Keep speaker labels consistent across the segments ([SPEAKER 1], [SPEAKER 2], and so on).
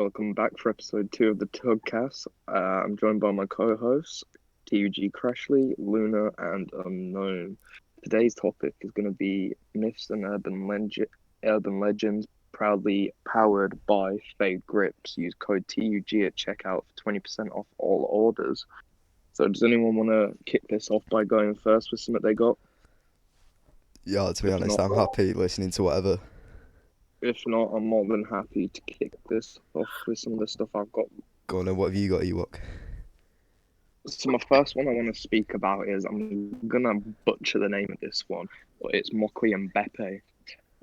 [SPEAKER 1] Welcome back for episode 2 of the TUGcast. I'm joined by my co-hosts, TUG Luna, and Unknown. Today's topic is going to be myths and urban legends, proudly powered by Fade Grips. Use code TUG at checkout for 20% off all orders. So does anyone want to kick this off by going first with something they got?
[SPEAKER 2] Yeah, to be honest, I'm happy listening to whatever.
[SPEAKER 1] If not, I'm more than happy to kick this off with some of the stuff I've got.
[SPEAKER 2] Go on, then, what have you got, Ewok?
[SPEAKER 1] So my first one I want to speak about is, I'm gonna butcher the name of this one, but it's Mokwi and Bepe.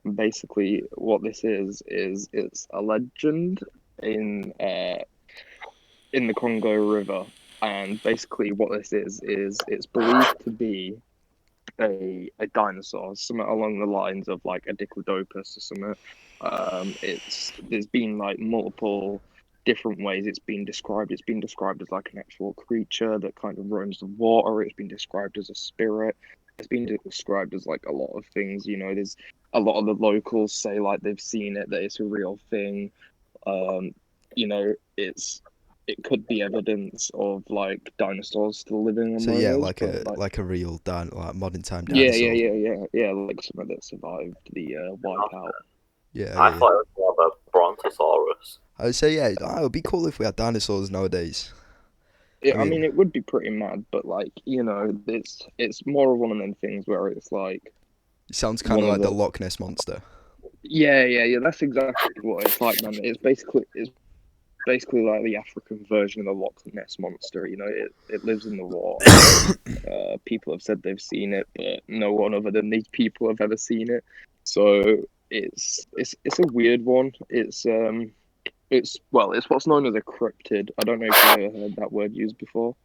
[SPEAKER 1] And basically, what this is it's a legend in the Congo River, and basically what this is it's believed to be a dinosaur, something along the lines of like a Diplodocus or something. There's been like multiple different ways it's been described. It's been described as like an actual creature that kind of roams the water. It's been described as a spirit. It's been described as like a lot of things. There's a lot of the locals say like they've seen it, that it's a real thing. Um, it could be evidence of like dinosaurs still living
[SPEAKER 2] So
[SPEAKER 1] among
[SPEAKER 2] yeah,
[SPEAKER 1] us, but
[SPEAKER 2] like a real modern time
[SPEAKER 1] yeah,
[SPEAKER 2] dinosaur.
[SPEAKER 1] like something that survived the wipeout.
[SPEAKER 2] Yeah,
[SPEAKER 3] I
[SPEAKER 2] yeah.
[SPEAKER 3] thought it was more of a brontosaurus.
[SPEAKER 2] I would say yeah, it would be cool if we had dinosaurs nowadays.
[SPEAKER 1] I mean, it would be pretty mad, but like it's more of one of them things where it's like
[SPEAKER 2] it sounds kind of like the Loch Ness monster.
[SPEAKER 1] Yeah. That's exactly what it's like, man. It's basically like the African version of the Loch Ness monster. It lives in the water. People have said they've seen it, but no one other than these people have ever seen it. So it's a weird one. It's what's known as a cryptid. I don't know if you've ever heard that word used before.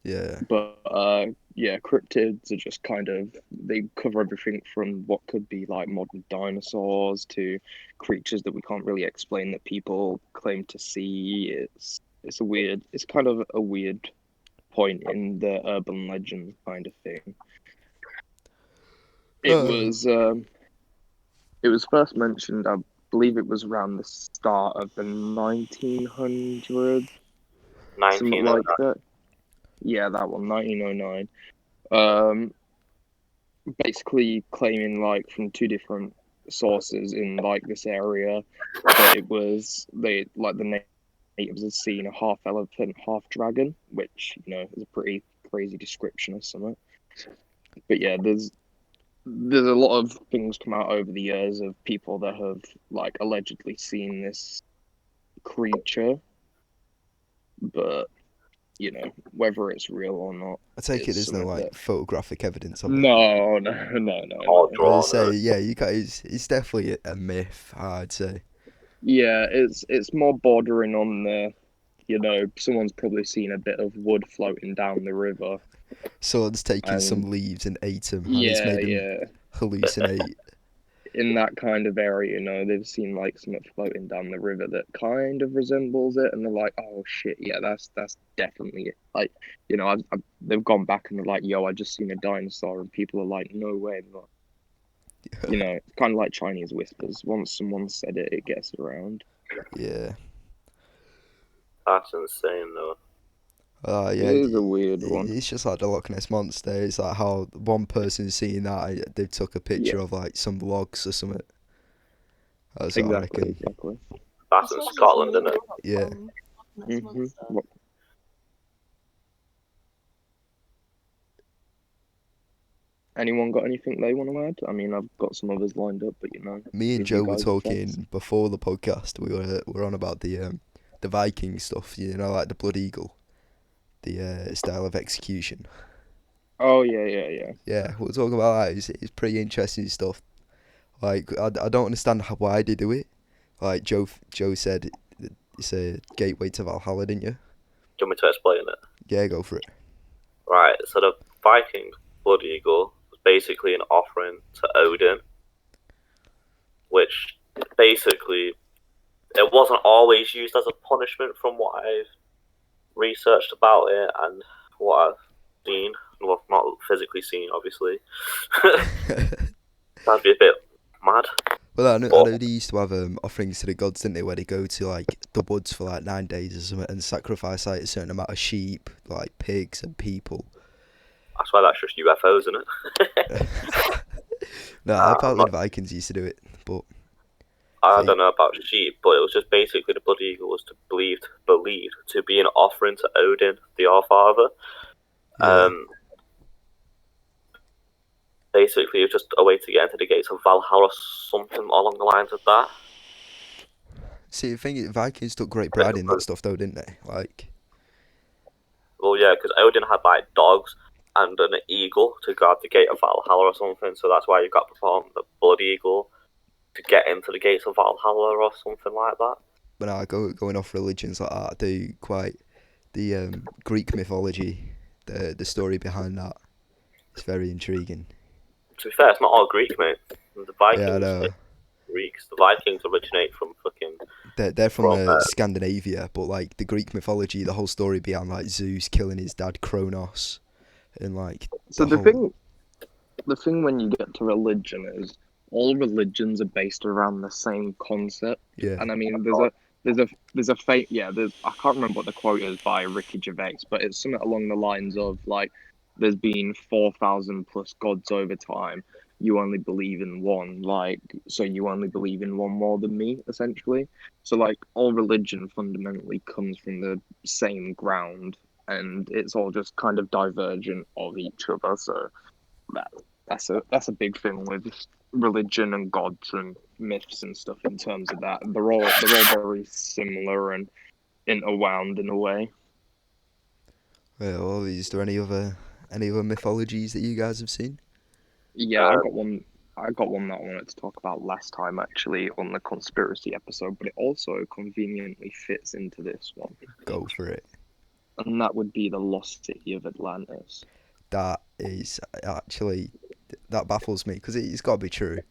[SPEAKER 2] Yeah.
[SPEAKER 1] But yeah, cryptids are just kind of, they cover everything from what could be like modern dinosaurs to creatures that we can't really explain that people claim to see. It's kind of a weird point in the urban legend kind of thing. It was first mentioned, I believe it was around the start of the 1900s, something like that. Yeah, that one, 1909. Basically claiming like from two different sources in like this area that the natives had seen a half elephant, half dragon, which is a pretty crazy description of something. But yeah, there's a lot of things come out over the years of people that have like allegedly seen this creature, but whether it's real or not.
[SPEAKER 2] I take it there's no like photographic evidence of it.
[SPEAKER 1] No.
[SPEAKER 2] I would say yeah, you guys, it's definitely a myth. I'd say.
[SPEAKER 1] Yeah, it's more bordering on the, someone's probably seen a bit of wood floating down the river.
[SPEAKER 2] Someone's taken some leaves and ate them, and
[SPEAKER 1] Yeah,
[SPEAKER 2] it's made them hallucinate.
[SPEAKER 1] In that kind of area, they've seen like something floating down the river that kind of resembles it, and they're like, "Oh shit, yeah, that's definitely it." Like, they've gone back and they're like, "Yo, I just seen a dinosaur," and people are like, "No way, not." It's kind of like Chinese whispers. Once someone said it, it gets around.
[SPEAKER 2] Yeah.
[SPEAKER 3] That's insane, though.
[SPEAKER 2] Yeah,
[SPEAKER 1] it is a weird one.
[SPEAKER 2] It's just like the Loch Ness monster. It's like how one person's seen that, they took a picture of like some logs or something. That's what I reckon.
[SPEAKER 1] Exactly.
[SPEAKER 3] That's in Scotland, isn't it?
[SPEAKER 2] Yeah.
[SPEAKER 1] Mm-hmm. Anyone got anything they want to add? I mean, I've got some others lined up, but
[SPEAKER 2] me and Joe were talking before the podcast. We were on about the Viking stuff, like the blood eagle, the style of execution.
[SPEAKER 1] Oh yeah.
[SPEAKER 2] Yeah, we'll talk about that. It's pretty interesting stuff. Like I don't understand why they do it. Like Joe said, it's a gateway to Valhalla, didn't you?
[SPEAKER 3] Do you want me to explain it?
[SPEAKER 2] Yeah, go for it.
[SPEAKER 3] Right, so the Viking blood eagle was basically an offering to Odin, which basically it wasn't always used as a punishment from what I've researched about it and what I've seen. Well, not physically seen, obviously. That'd be a bit mad.
[SPEAKER 2] Well, I know
[SPEAKER 3] But
[SPEAKER 2] they used to have offerings to the gods, didn't they, where they go to like the woods for like 9 days or something and sacrifice like a certain amount of sheep, like pigs and people.
[SPEAKER 3] that's why that's just UFOs, isn't it?
[SPEAKER 2] No,
[SPEAKER 3] I'm
[SPEAKER 2] apparently
[SPEAKER 3] not.
[SPEAKER 2] the Vikings used to do it, but
[SPEAKER 3] I
[SPEAKER 2] they,
[SPEAKER 3] don't know about sheep, but it was just basically the blood eagle was believed to be an offering to Odin, the All-Father.
[SPEAKER 2] yeah.
[SPEAKER 3] Basically, it's just a way to get into the gates of Valhalla or something along the lines of that.
[SPEAKER 2] See, the thing is, Vikings took great pride in that stuff, though, didn't they? Like,
[SPEAKER 3] Well, yeah, because Odin had like dogs and an eagle to guard the gate of Valhalla or something, so that's why you got to perform the blood eagle to get into the gates of Valhalla or something like that.
[SPEAKER 2] but going off religions like that, I do quite the Greek mythology, the story behind that. It's very intriguing.
[SPEAKER 3] To be fair, it's not all Greek, mate. The
[SPEAKER 2] Yeah, I
[SPEAKER 3] Vikings,
[SPEAKER 2] know.
[SPEAKER 3] Greeks. The Vikings originate from fucking
[SPEAKER 2] They're from
[SPEAKER 3] from
[SPEAKER 2] Scandinavia, but like the Greek mythology, the whole story behind like Zeus killing his dad Kronos, and like
[SPEAKER 1] So
[SPEAKER 2] the whole
[SPEAKER 1] the thing when you get to religion is all religions are based around the same concept.
[SPEAKER 2] yeah
[SPEAKER 1] And I mean, there's a fake yeah. There's I can't remember what the quote is by Ricky Gervais, but it's something along the lines of like, there's been 4,000 plus gods over time. You only believe in one, like so you only believe in one more than me, essentially. So like all religion fundamentally comes from the same ground, and it's all just kind of divergent of each other. So that that's a big thing with religion and gods and myths and stuff in terms of that. They're all very similar and interwound in a way.
[SPEAKER 2] well, is there any other mythologies that you guys have seen?
[SPEAKER 1] Yeah, I
[SPEAKER 3] uh,
[SPEAKER 1] got one. I got one that I wanted to talk about last time actually on the conspiracy episode, but it also conveniently fits into this one,
[SPEAKER 2] Go for it.
[SPEAKER 1] and that would be the lost city of Atlantis.
[SPEAKER 2] That is actually that baffles me because it's got to be true.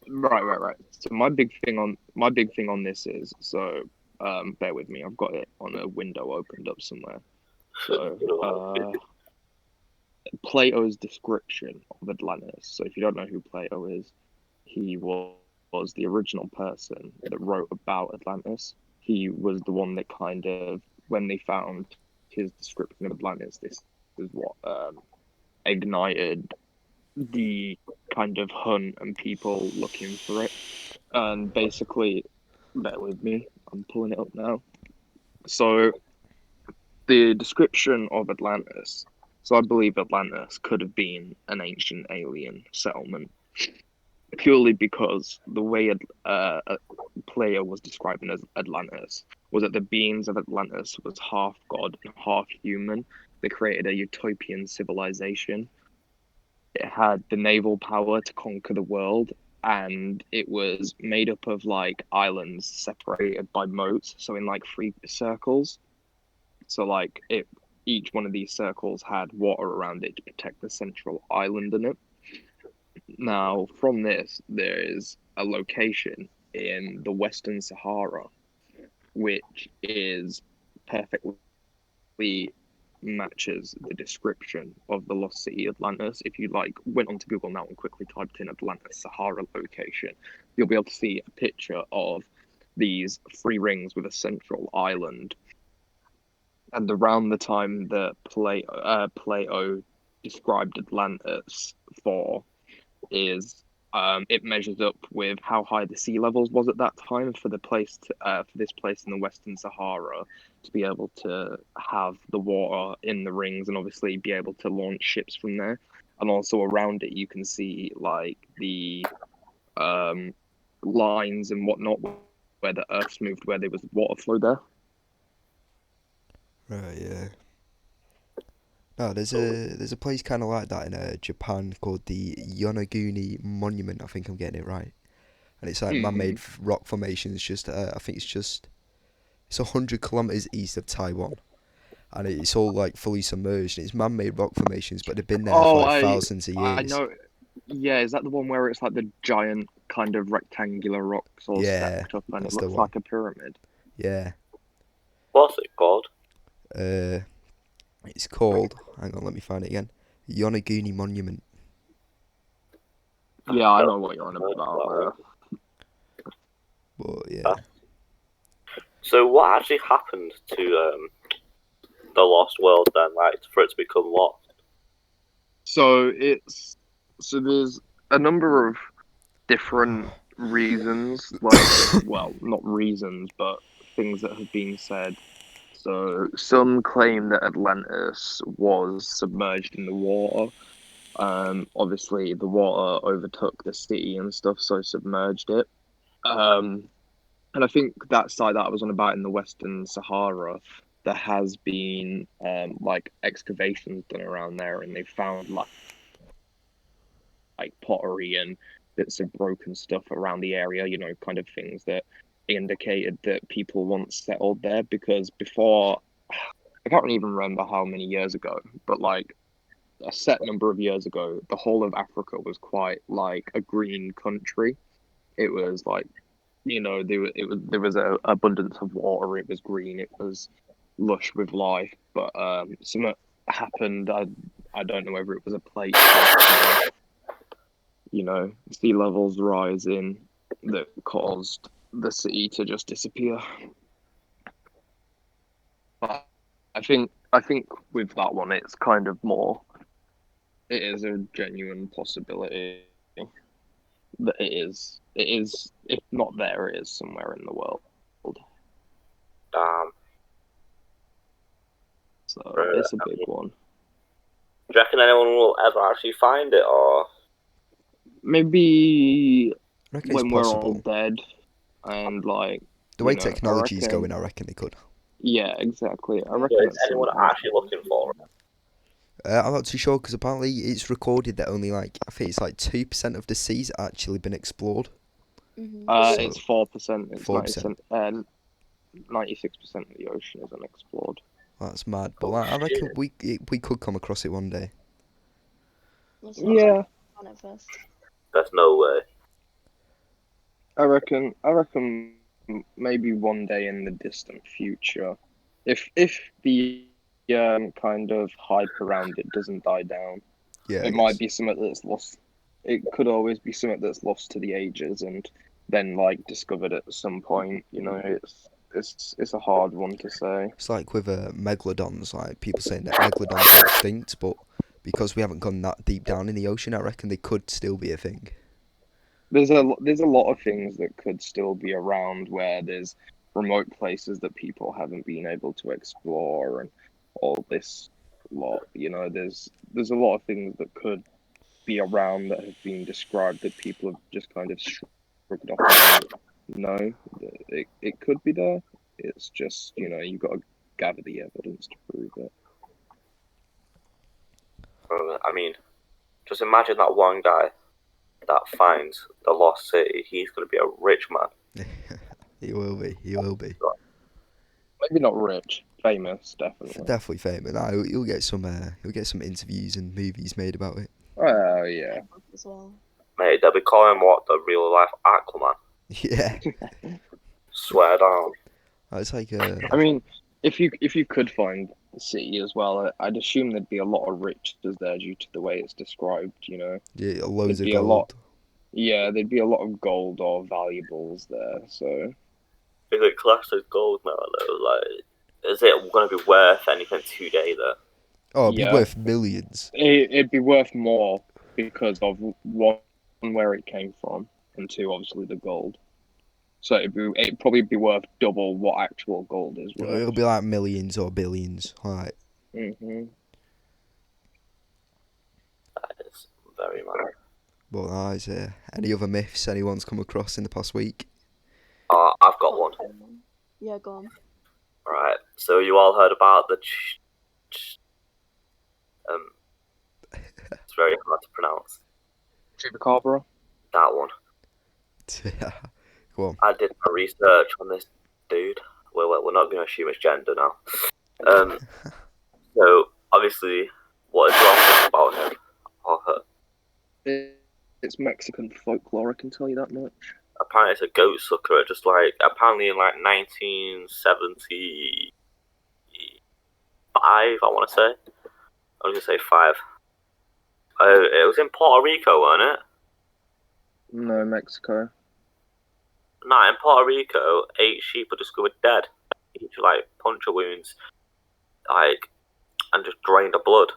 [SPEAKER 1] Right. So my big thing on this is bear with me. I've got it on a window opened up somewhere. So Plato's description of Atlantis. So if you don't know who Plato is, he was the original person that wrote about Atlantis. He was the one that kind of, when they found his description of Atlantis, this is what ignited the kind of hunt and people looking for it. And basically, bear with me, I'm pulling it up now. So the description of Atlantis. So I believe Atlantis could have been an ancient alien settlement purely because the way Plato was describing as Atlantis was that the beings of Atlantis was half god and half human. They created a utopian civilization. It had the naval power to conquer the world, and it was made up of like islands separated by moats, so in like three circles. So like it each one of these circles had water around it to protect the central island in it. Now, from this, there is a location in the Western Sahara, which is perfectly matches the description of the lost city Atlantis. If you like went onto Google now and quickly typed in Atlantis Sahara location, you'll be able to see a picture of these three rings with a central island. And around the time that Plato described Atlantis for is it measures up with how high the sea levels was at that time for the place for this place in the Western Sahara to be able to have the water in the rings and obviously be able to launch ships from there. And also around it, you can see like the lines and whatnot where the Earth's moved, where there was water flow there.
[SPEAKER 2] Right, yeah. No, there's a place kind of like that in Japan called the Yonaguni Monument. I think I'm getting it right, and it's like man-made
[SPEAKER 1] Mm-hmm.
[SPEAKER 2] rock formations. Just I think it's 100 kilometers east of Taiwan, and it's all like fully submerged. And it's man-made rock formations, but they've been there for
[SPEAKER 1] Oh,
[SPEAKER 2] like thousands of
[SPEAKER 1] I
[SPEAKER 2] years.
[SPEAKER 1] know. Yeah, is that the one where it's like the giant kind of rectangular rocks all
[SPEAKER 2] Yeah,
[SPEAKER 1] stacked up and it
[SPEAKER 2] that's the
[SPEAKER 1] looks
[SPEAKER 2] one.
[SPEAKER 1] like a pyramid?
[SPEAKER 2] Yeah.
[SPEAKER 3] what's it called?
[SPEAKER 2] Uh, it's called. Hang on, let me find it again. Yonaguni Monument.
[SPEAKER 1] Yeah, I
[SPEAKER 3] No,
[SPEAKER 1] know what you're on
[SPEAKER 3] no,
[SPEAKER 1] about
[SPEAKER 3] that one.
[SPEAKER 1] there.
[SPEAKER 2] But yeah.
[SPEAKER 3] So what actually happened to the Lost World then, like for it to become lost?
[SPEAKER 1] So there's a number of different reasons, like, well, not reasons, but things that have been said. So some claim that Atlantis was submerged in the water. Obviously the water overtook the city and stuff, so submerged it. And I think that site that I was on about in the Western Sahara, there has been like excavations done around there, and they found like pottery and bits of broken stuff around the area, you know, kind of things that indicated that people once settled there. Because before, I can't even remember how many years ago, but like a set number of years ago, the whole of Africa was quite like a green country. It was like, you know, there was a abundance of water. It was green. It was lush with life. But something happened. I don't know whether it was a plate shift, you know, sea levels rising that caused the city to just disappear. But I think with that one, it's kind of more. It is a genuine possibility that it is. If not there, it is somewhere in the world. So it's a big one.
[SPEAKER 3] Do you reckon anyone will ever actually find it, or
[SPEAKER 1] Maybe
[SPEAKER 2] I reckon it's
[SPEAKER 1] when we're all
[SPEAKER 2] possible.
[SPEAKER 1] dead, and like
[SPEAKER 2] The way
[SPEAKER 1] you know,
[SPEAKER 2] technology is going, I reckon they could.
[SPEAKER 1] Yeah, exactly. I reckon
[SPEAKER 3] is
[SPEAKER 1] at some
[SPEAKER 3] anyone
[SPEAKER 1] point.
[SPEAKER 3] actually looking for it?
[SPEAKER 2] I'm not too sure because apparently it's recorded that only like I think it's like 2% of the sea's actually been explored.
[SPEAKER 1] It's 4%. It's
[SPEAKER 2] 4%.
[SPEAKER 1] 90%. 96% of the ocean is unexplored.
[SPEAKER 2] That's mad. But like, I reckon we could come across it one day.
[SPEAKER 1] Yeah,
[SPEAKER 4] On it first.
[SPEAKER 3] There's no way.
[SPEAKER 1] I reckon maybe one day in the distant future, if the kind of hype around it doesn't die down,
[SPEAKER 2] Yeah, I
[SPEAKER 1] it might
[SPEAKER 2] guess.
[SPEAKER 1] be something that's lost. It could always be something that's lost to the ages and then like discovered at some point. You know, it's a hard one to say.
[SPEAKER 2] It's like with megalodons. Like people saying that megalodons are extinct, but because we haven't gone that deep down in the ocean, I reckon they could still be a thing.
[SPEAKER 1] There's a lot of things that could still be around where there's remote places that people haven't been able to explore and all this lot. You know, there's a lot of things that could be around that have been described that people have just kind of shrugged off and no, it could be there. It's just, you know, you've got to gather the evidence to prove it.
[SPEAKER 3] I mean, just imagine that one guy that finds the lost city. He's going to be a rich man.
[SPEAKER 2] He will be. He will be.
[SPEAKER 1] Maybe not rich, famous, definitely.
[SPEAKER 2] Definitely famous. Nah, he'll get some. He'll get some interviews and movies made about it.
[SPEAKER 1] Oh yeah.
[SPEAKER 4] As well.
[SPEAKER 3] Mate, they'll be calling him what, the real life Aquaman.
[SPEAKER 2] Yeah.
[SPEAKER 3] Swear down.
[SPEAKER 2] It's like
[SPEAKER 1] I mean, if you could find the city as well, I'd assume there'd be a lot of riches there due to the way it's described. You know,
[SPEAKER 2] yeah, loads of
[SPEAKER 1] there'd be a lot.
[SPEAKER 2] gold.
[SPEAKER 1] Yeah, there'd be a lot of gold or valuables there. So
[SPEAKER 3] Is it classed as gold now, though? Like, is it going to be worth anything today, though?
[SPEAKER 2] Oh, it'd be
[SPEAKER 1] yeah,
[SPEAKER 2] worth millions.
[SPEAKER 1] it'd be worth more because of one, where it came from, and two, obviously the gold. So it'd probably be worth double what actual gold is worth.
[SPEAKER 2] It'll be like millions or billions. Right.
[SPEAKER 1] Mhm.
[SPEAKER 3] That is very mad.
[SPEAKER 2] But is any other myths anyone's come across in the past week?
[SPEAKER 3] I've got one.
[SPEAKER 4] Yeah, go on.
[SPEAKER 3] Alright, so you all heard about the it's very hard to pronounce.
[SPEAKER 1] Chupacabra.
[SPEAKER 3] That one.
[SPEAKER 2] Go on.
[SPEAKER 3] I did my research on this dude. We're not going to assume his gender now. So obviously, what is wrong about him or her?
[SPEAKER 1] It's Mexican folklore, I can tell you that much.
[SPEAKER 3] Apparently, it's a goat sucker. Just like apparently in like 1975, I want to say. I was gonna say 5. It was in Puerto Rico, wasn't it?
[SPEAKER 1] No, Mexico.
[SPEAKER 3] Nah, in Puerto Rico, 8 sheep were discovered dead. Each like puncture wounds, like, and just drained the blood.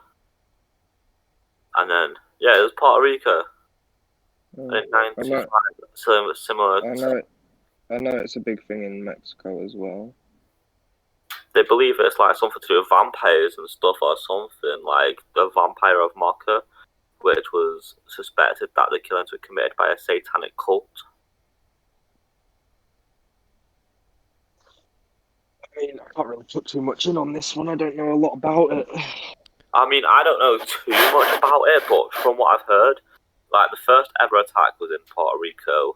[SPEAKER 3] And then it was Puerto Rico in '95. Similar.
[SPEAKER 1] I know it's a big thing in Mexico as well.
[SPEAKER 3] They believe it's like something to do with vampires and stuff, or something like the vampire of Mocha, which was suspected that the killings were committed by a satanic cult.
[SPEAKER 1] I mean, I can't really put too much in on this one. I don't know a lot about it.
[SPEAKER 3] I mean, I don't know too much about it, but from what I've heard, like the first ever attack was in Puerto Rico,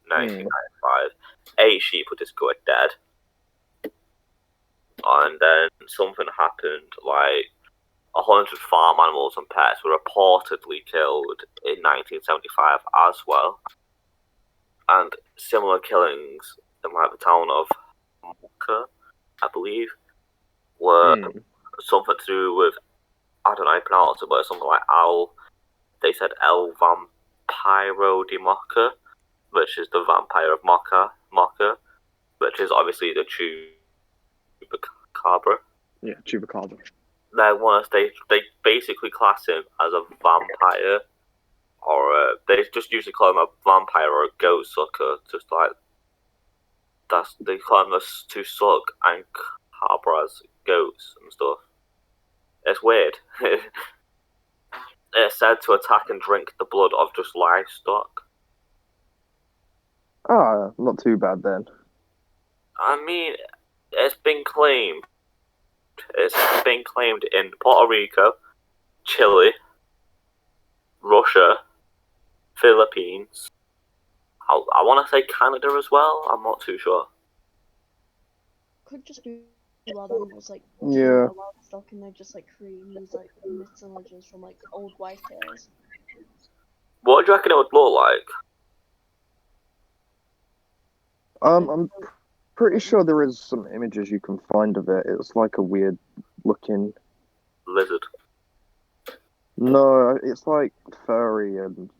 [SPEAKER 3] 1995. 8 sheep were discovered dead, and then something happened. Like 100 farm animals and pets were reportedly killed in 1975 as well, and similar killings in like the town of Mocha, I believe, were something to do with, I don't know how to pronounce it, but it's something like they said El Vampiro de Mocha, which is the vampire of Mocha, which is obviously the Chupacabra.
[SPEAKER 1] Yeah, Chupacabra.
[SPEAKER 3] They basically class him as a vampire, or they just usually call him a vampire or a goat sucker, just like they call him to suck and cabras, goats and stuff. It's weird. It's said to attack and drink the blood of just livestock.
[SPEAKER 1] Ah, not too bad then.
[SPEAKER 3] I mean, it's been claimed. It's been claimed in Puerto Rico, Chile, Russia, Philippines. I want to say Canada as well. I'm not too sure.
[SPEAKER 4] Could just be wild animals like livestock, and they're just like creating these like myths and legends from like old wife tales.
[SPEAKER 3] What do you reckon it would look like?
[SPEAKER 1] I'm pretty sure there is some images you can find of it. It's like a weird looking
[SPEAKER 3] lizard.
[SPEAKER 1] No, it's like furry and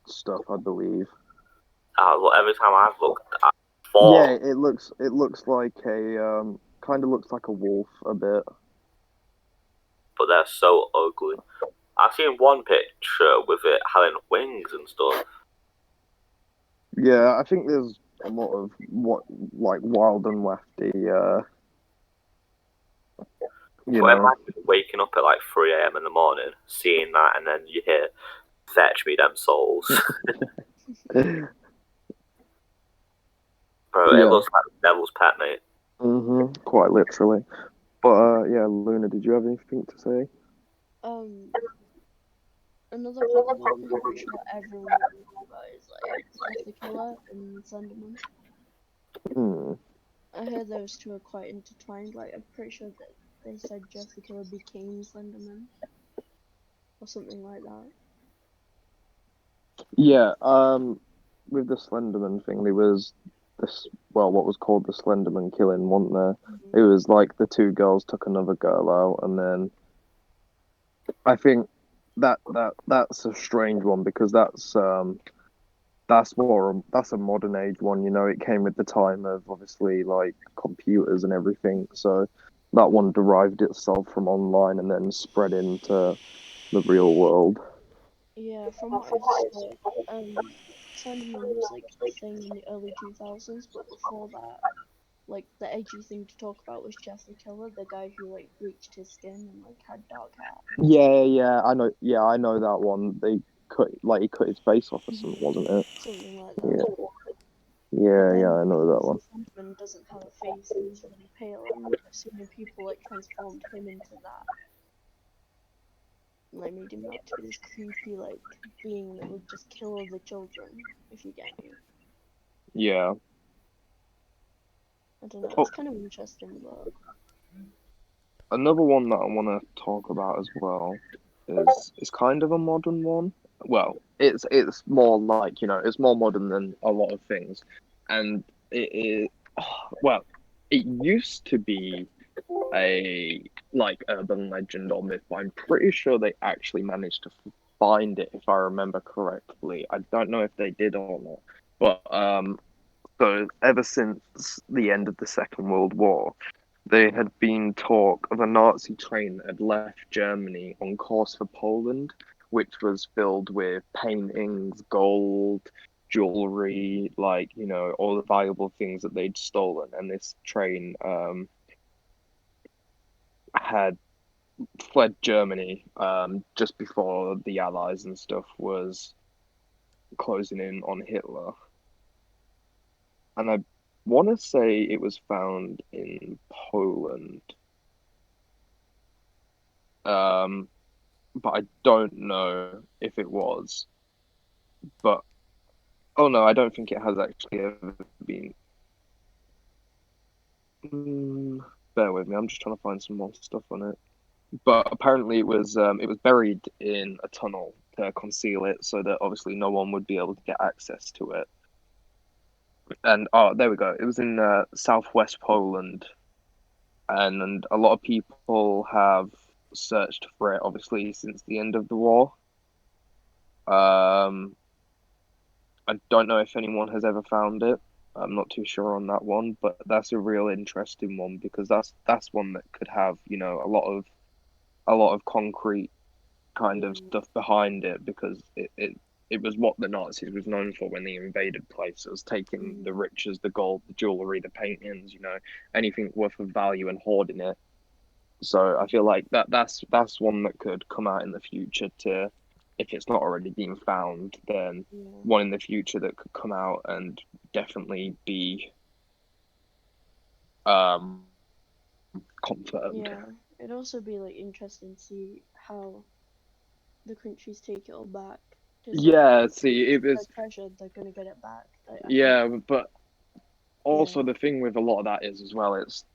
[SPEAKER 1] stuff, I believe.
[SPEAKER 3] Well, every time I've looked at
[SPEAKER 1] it looks like a kind of looks like a wolf a bit.
[SPEAKER 3] But they're so ugly. I've seen one picture with it having wings and stuff.
[SPEAKER 1] Yeah, I think there's a lot of wild and wafty.
[SPEAKER 3] Imagine waking up at like 3 a.m. in the morning, seeing that, and then you hear, "Fetch me them souls." Bro, it looks like the devil's pet, mate.
[SPEAKER 1] Quite literally. But Luna, did you have anything to say?
[SPEAKER 4] Another popular one I'm pretty sure everyone knows about is like Jeff the Killer and Slenderman. I heard those two are quite intertwined. Like I'm pretty sure that they said Jeff the Killer became Slenderman or something like that.
[SPEAKER 1] Yeah, with the Slenderman thing, there was what was called the Slenderman killing, wasn't there? It was like the two girls took another girl out, and then I think that's a strange one because that's a modern age one. You know, it came with the time of obviously like computers and everything. So that one derived itself from online and then spread into the real world.
[SPEAKER 4] Yeah, from what I've heard, Slenderman was like a thing in the early 2000s, but before that, like the edgy thing to talk about was Jeff the Killer, the guy who like bleached his skin and like had dark hair.
[SPEAKER 1] Yeah, I know. Yeah, I know that one. He cut his face off or something, wasn't it?
[SPEAKER 4] Something like that.
[SPEAKER 1] Yeah, I know that one.
[SPEAKER 4] Slenderman doesn't have a face and he's really pale, and assuming people like transformed him into that. And I made him out to be this creepy like being that would just kill all the children, if you get me.
[SPEAKER 1] Yeah.
[SPEAKER 4] I don't know, it's kind of interesting, but
[SPEAKER 1] another one that I want to talk about as well is kind of a modern one. Well, it's more like, it's more modern than a lot of things, and it is it used to be a like urban legend or myth, but I'm pretty sure they actually managed to find it if I remember correctly. I don't know if they did or not, but So ever since the end of the Second World War, there had been talk of a Nazi train that had left Germany on course for Poland, which was filled with paintings, gold, jewelry, like, all the valuable things that they'd stolen. And this train had fled Germany just before the Allies and stuff was closing in on Hitler. And I want to say it was found in Poland. But I don't know if it was. But oh no, I don't think it has actually ever been. Bear with me, I'm just trying to find some more stuff on it. But apparently it was buried in a tunnel to conceal it, so that obviously no one would be able to get access to it. And oh, there we go. It was in southwest Poland, and a lot of people have searched for it, obviously, since the end of the war. Um, I don't know if anyone has ever found it. I'm not too sure on that one, but that's a real interesting one because that's one that could have, a lot of concrete kind of stuff behind it because it was what the Nazis was known for when they invaded places, taking the riches, the gold, the jewelry, the paintings, anything worth of value and hoarding it. So I feel like that's one that could come out in the future to, if it's not already been found, then one in the future that could come out and definitely be confirmed.
[SPEAKER 4] Yeah, it'd also be like interesting to see how the countries take it all back. Because
[SPEAKER 1] Yeah, see, it
[SPEAKER 4] if they're
[SPEAKER 1] was
[SPEAKER 4] treasured, they're gonna get it back. I think.
[SPEAKER 1] yeah, but also
[SPEAKER 4] Yeah.
[SPEAKER 1] the thing with a lot of that is as well, it's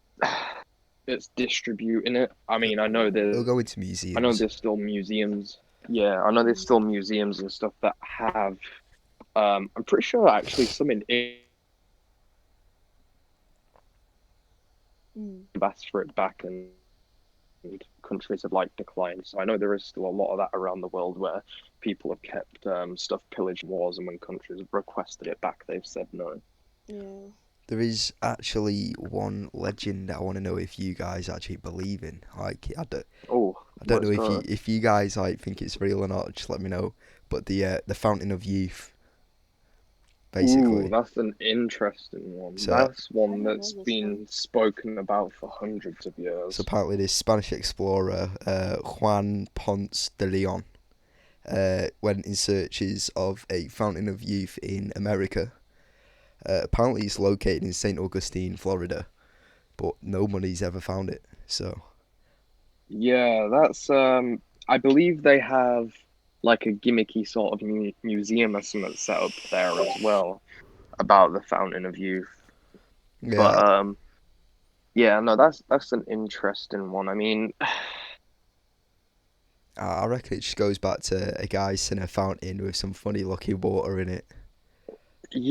[SPEAKER 1] distributing it. I mean,
[SPEAKER 2] They'll go into
[SPEAKER 1] I know
[SPEAKER 2] museums.
[SPEAKER 1] there's still museums. Yeah, I know there's still museums and stuff that have. I'm pretty sure actually some in asked for it back and countries have like declined. So I know there is still a lot of that around the world where people have kept stuff pillaged wars, and when countries have requested it back, they've said no.
[SPEAKER 4] Yeah.
[SPEAKER 2] There is actually one legend that I want to know if you guys actually believe in. Like,
[SPEAKER 1] Oh,
[SPEAKER 2] I don't know
[SPEAKER 1] what's that?
[SPEAKER 2] if you guys like think it's real or not. Just let me know. But the Fountain of Youth,
[SPEAKER 1] Ooh,
[SPEAKER 2] basically.
[SPEAKER 1] that's an interesting one.
[SPEAKER 2] So
[SPEAKER 1] That's
[SPEAKER 4] I
[SPEAKER 1] one
[SPEAKER 4] don't know
[SPEAKER 1] that's
[SPEAKER 4] this one.
[SPEAKER 1] been spoken about for hundreds of
[SPEAKER 2] so
[SPEAKER 1] years.
[SPEAKER 2] apparently this Spanish explorer Juan Ponce de Leon went in searches of a Fountain of Youth in America. Apparently it's located in St. Augustine, Florida, but nobody's ever found it. So
[SPEAKER 1] Yeah, that's I believe they have like a gimmicky sort of museum or something set up there as well about the Fountain of Youth. But
[SPEAKER 2] yeah,
[SPEAKER 1] yeah, no, that's an interesting one. I mean,
[SPEAKER 2] I reckon it just goes back to a guy sitting a fountain with some funny looking water in it.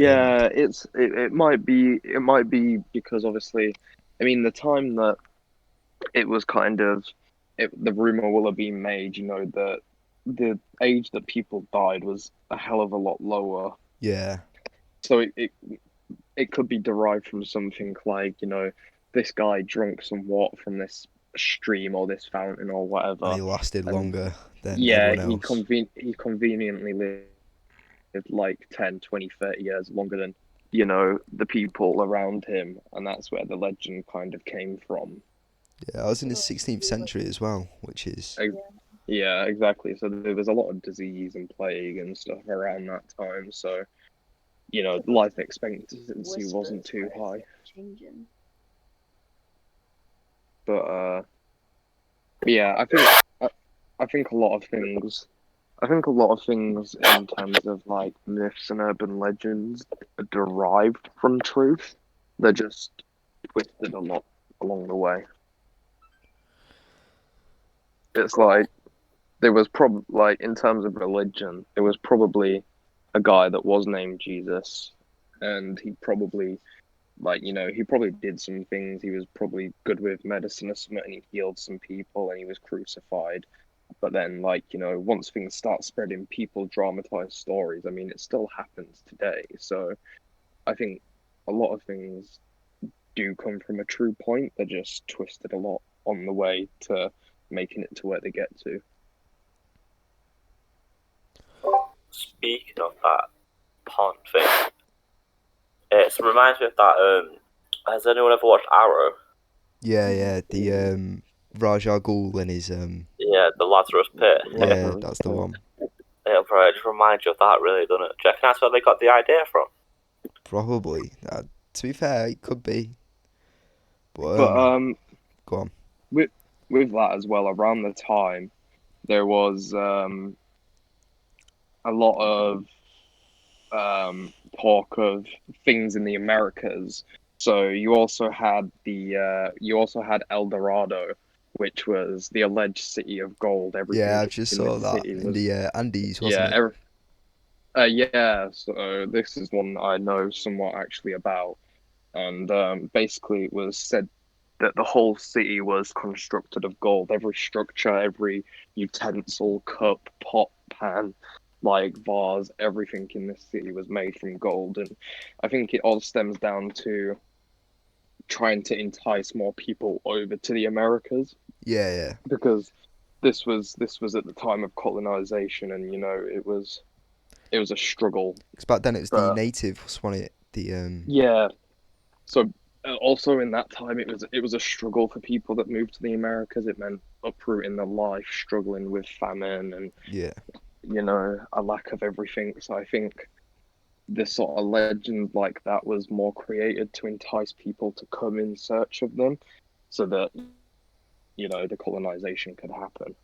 [SPEAKER 2] And
[SPEAKER 1] yeah, it might be because obviously, I mean, the time that it was kind of the rumor will have been made, that the age that people died was a hell of a lot lower.
[SPEAKER 2] yeah,
[SPEAKER 1] So it could be derived from something like, this guy drank some water from this stream or this fountain or
[SPEAKER 2] and
[SPEAKER 1] whatever.
[SPEAKER 2] he lasted
[SPEAKER 1] And
[SPEAKER 2] longer than
[SPEAKER 1] yeah,
[SPEAKER 2] everyone else.
[SPEAKER 1] he conveniently lived like 10, 20, 30 years longer than, the people around him. And that's where the legend kind of came from.
[SPEAKER 2] Yeah, I was in the
[SPEAKER 4] So
[SPEAKER 2] 16th
[SPEAKER 4] maybe like
[SPEAKER 2] century as well, which is
[SPEAKER 1] Ex-
[SPEAKER 4] yeah,
[SPEAKER 1] Yeah, exactly. So there was a lot of disease and plague and stuff around that time. So,
[SPEAKER 4] so those
[SPEAKER 1] life expectancy wasn't
[SPEAKER 4] whispers
[SPEAKER 1] too
[SPEAKER 4] where it's
[SPEAKER 1] high.
[SPEAKER 4] like changing.
[SPEAKER 1] But yeah, I think a lot of things. I think a lot of things in terms of like myths and urban legends are derived from truth. They're just twisted a lot along the way. It's like there was like in terms of religion, there was probably a guy that was named Jesus, and he probably he probably did some things. He was probably good with medicine or something, and he healed some people, and he was crucified. But then, once things start spreading, people dramatize stories. I mean, it still happens today. So I think a lot of things do come from a true point. They're just twisted a lot on the way to making it to where they get to.
[SPEAKER 3] Speaking of that pond thing, it reminds me of that. Has anyone ever watched Arrow?
[SPEAKER 2] Yeah, the Raj Al Ghul and his
[SPEAKER 3] Yeah, the Lazarus Pit.
[SPEAKER 2] yeah, that's the one.
[SPEAKER 3] Yeah, bro, it just reminds you of that, really, doesn't it? Do you reckon that's where they got the idea from?
[SPEAKER 2] Probably. To be fair, it could be. But
[SPEAKER 1] But
[SPEAKER 2] go on.
[SPEAKER 1] with that as well, around the time there was a lot of talk of things in the Americas. So you also had El Dorado, which was the alleged city of gold.
[SPEAKER 2] Yeah,
[SPEAKER 1] Everything
[SPEAKER 2] I just
[SPEAKER 1] in
[SPEAKER 2] saw
[SPEAKER 1] this
[SPEAKER 2] that
[SPEAKER 1] city
[SPEAKER 2] in
[SPEAKER 1] was
[SPEAKER 2] the Andes, wasn't
[SPEAKER 1] yeah,
[SPEAKER 2] it?
[SPEAKER 1] yeah. So this is one I know somewhat actually about, and basically it was said that the whole city was constructed of gold. Every structure, every utensil, cup, pot, pan, like vase, everything in this city was made from gold. And I think it all stems down to trying to entice more people over to the Americas
[SPEAKER 2] Yeah.
[SPEAKER 1] because this was at the time of colonization, and it was a struggle.
[SPEAKER 2] Because back then it was the
[SPEAKER 1] But
[SPEAKER 2] natives, wasn't it? The
[SPEAKER 1] yeah, so also in that time, it was a struggle for people that moved to the Americas. It meant uprooting their life, struggling with famine and
[SPEAKER 2] yeah.
[SPEAKER 1] a lack of everything. So I think this sort of legend like that was more created to entice people to come in search of them, so that the colonization could happen.